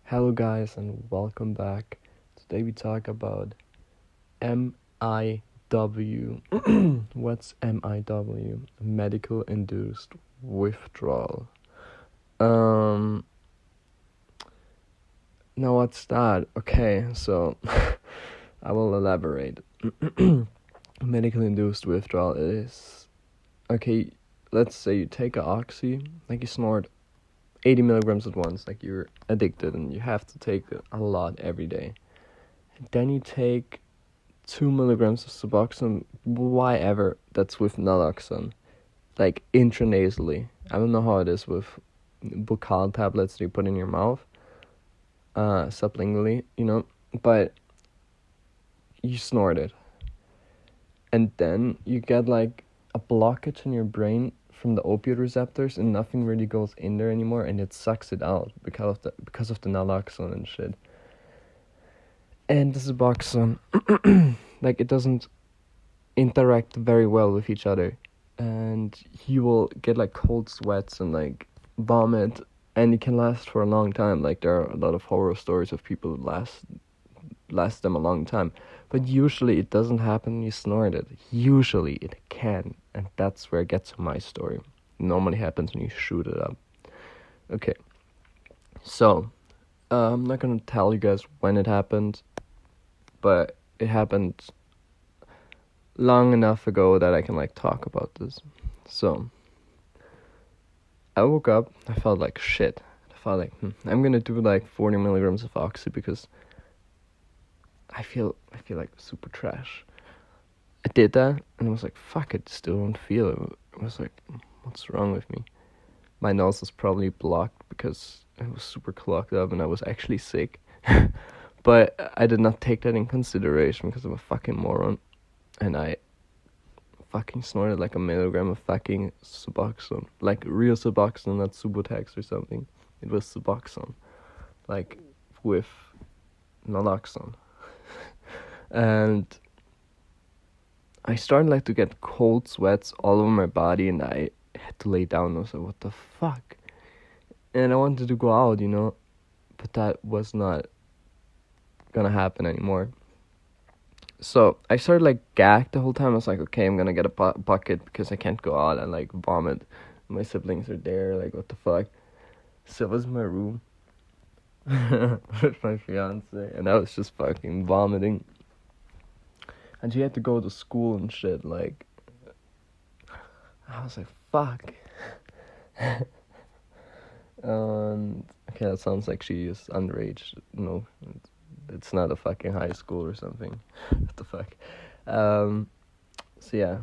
Hello, guys, and welcome back. Today we talk about MIW. What's MIW? Medical induced withdrawal. Um, Now what's that? Okay, so I will elaborate. Medical induced withdrawal is okay. Let's say you take a oxy, like you snort 80 milligrams at once, like you're addicted and you have to take a lot every day. Then you take 2 milligrams of Suboxone, why ever, that's with naloxone, like intranasally. I don't know how it is with buccal tablets that you put in your mouth, sublingually, but you snort it. And then you get like a blockage in your brain from the opioid receptors, and nothing really goes in there anymore, and it sucks it out because of the naloxone and shit. And the Suboxone, like, it doesn't interact very well with each other, and you will get like cold sweats and like vomit, and it can last for a long time. Like, there are a lot of horror stories of people that last them a long time, but usually it doesn't happen when you snort it. Usually it can, and that's where I get to my story. It normally happens when you shoot it up. Okay, so I'm not gonna tell you guys when it happened, but it happened long enough ago that I can like talk about this. So I woke up, I felt like shit. I felt like I'm gonna do like 40 milligrams of oxy because I feel like super trash. I did that and I was like, fuck it, still don't feel it. I was like, what's wrong with me? My nose was probably blocked because it was super clogged up and I was actually sick. But I did not take that in consideration because I'm a fucking moron. And I fucking snorted like a milligram of fucking Suboxone. Like real Suboxone, not Subutex or something. It was Suboxone. Like with naloxone. And I started like to get cold sweats all over my body, and I had to lay down. I was like, what the fuck? And I wanted to go out, but that was not gonna happen anymore. So I started like gagged the whole time. I was like, okay, I'm gonna get a bucket because I can't go out and like vomit. My siblings are there, like, what the fuck? So it was in my room with my fiance, and I was just fucking vomiting. And she had to go to school and shit, like, I was like, fuck. Okay, that sounds like she is underage. No, it's not a fucking high school or something. What the fuck? So yeah,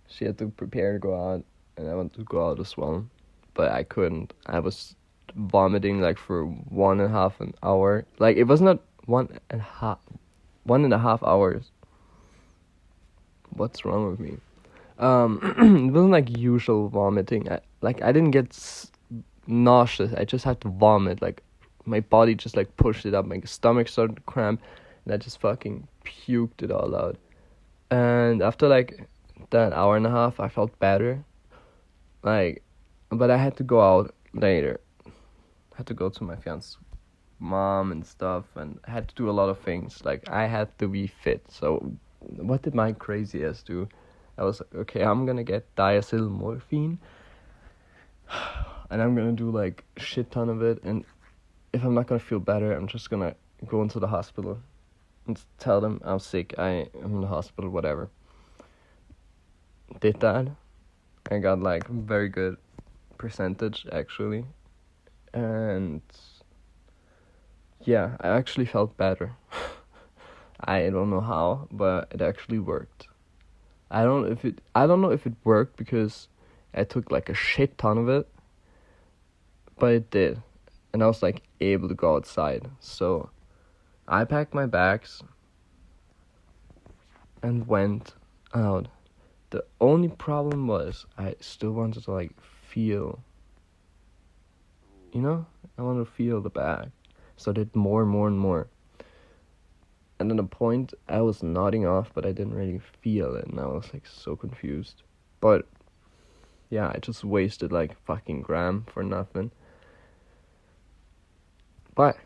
she had to prepare to go out, and I wanted to go out as well, but I couldn't. I was vomiting like for 1.5 an hour. Like, it was not 1.5 hours. What's wrong with me? It wasn't like usual vomiting. I didn't get nauseous. I just had to vomit. Like, my body just like pushed it up. My stomach started to cramp, and I just fucking puked it all out. And after like that hour and a half, I felt better. Like, but I had to go out later. I had to go to my fiance's mom and stuff, and I had to do a lot of things. Like, I had to be fit. So what did my crazy ass do? I was like, okay, I'm gonna get diacetyl morphine, and I'm gonna do like a shit ton of it, and if I'm not gonna feel better, I'm just gonna go into the hospital and tell them I'm sick, I'm in the hospital, whatever. Did that. I got like very good percentage actually, and yeah, I actually felt better. I don't know how, but it actually worked. I don't know if it worked because I took like a shit ton of it, but it did. And I was like able to go outside. So I packed my bags and went out. The only problem was I still wanted to like feel, I wanted to feel the bag. So I did more and more and more. And at a point, I was nodding off, but I didn't really feel it, and I was like so confused. But yeah, I just wasted like fucking gram for nothing. But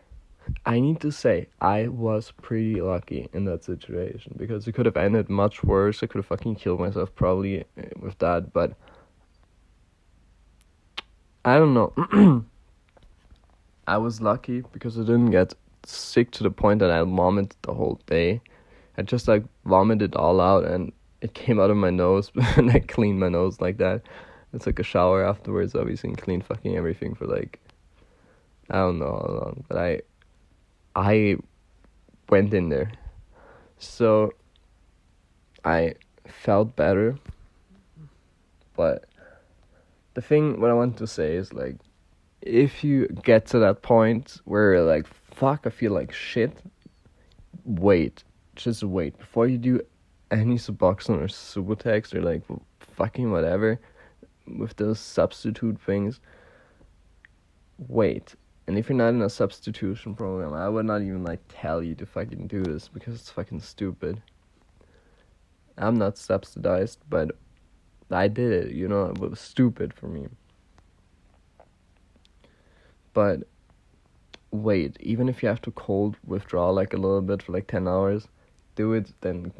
I need to say, I was pretty lucky in that situation, because it could have ended much worse. I could have fucking killed myself probably with that, but I don't know. I was lucky because I didn't get sick to the point that I vomited the whole day. I just like vomited all out and it came out of my nose and I cleaned my nose like that. I took a shower afterwards, obviously, and cleaned fucking everything for like, I don't know how long, but I went in there. So I felt better. But the thing what I want to say is like, if you get to that point where you're like, fuck, I feel like shit, wait. Just wait. Before you do any Suboxone or Subutex or like fucking whatever with those substitute things, wait. And if you're not in a substitution program, I would not even like tell you to fucking do this because it's fucking stupid. I'm not subsidized, but I did it, you know, it was stupid for me. But wait, even if you have to cold withdraw like a little bit for like 10 hours, do it than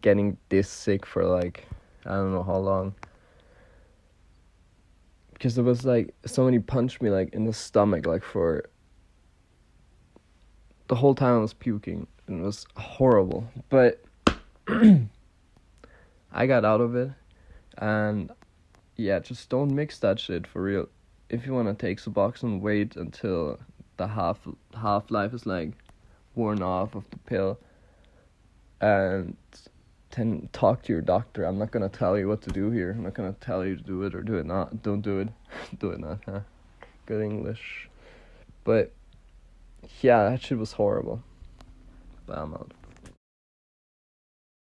getting this sick for like, I don't know how long. Because it was like, somebody punched me like in the stomach like for the whole time I was puking. And it was horrible. But I got out of it. And yeah, just don't mix that shit for real. If you want to take Suboxone, wait until the half-life is like worn off of the pill. And then talk to your doctor. I'm not gonna tell you what to do here. I'm not gonna tell you to do it or do it not. Don't do it. Do it not, huh? Good English. But yeah, that shit was horrible. But I'm out.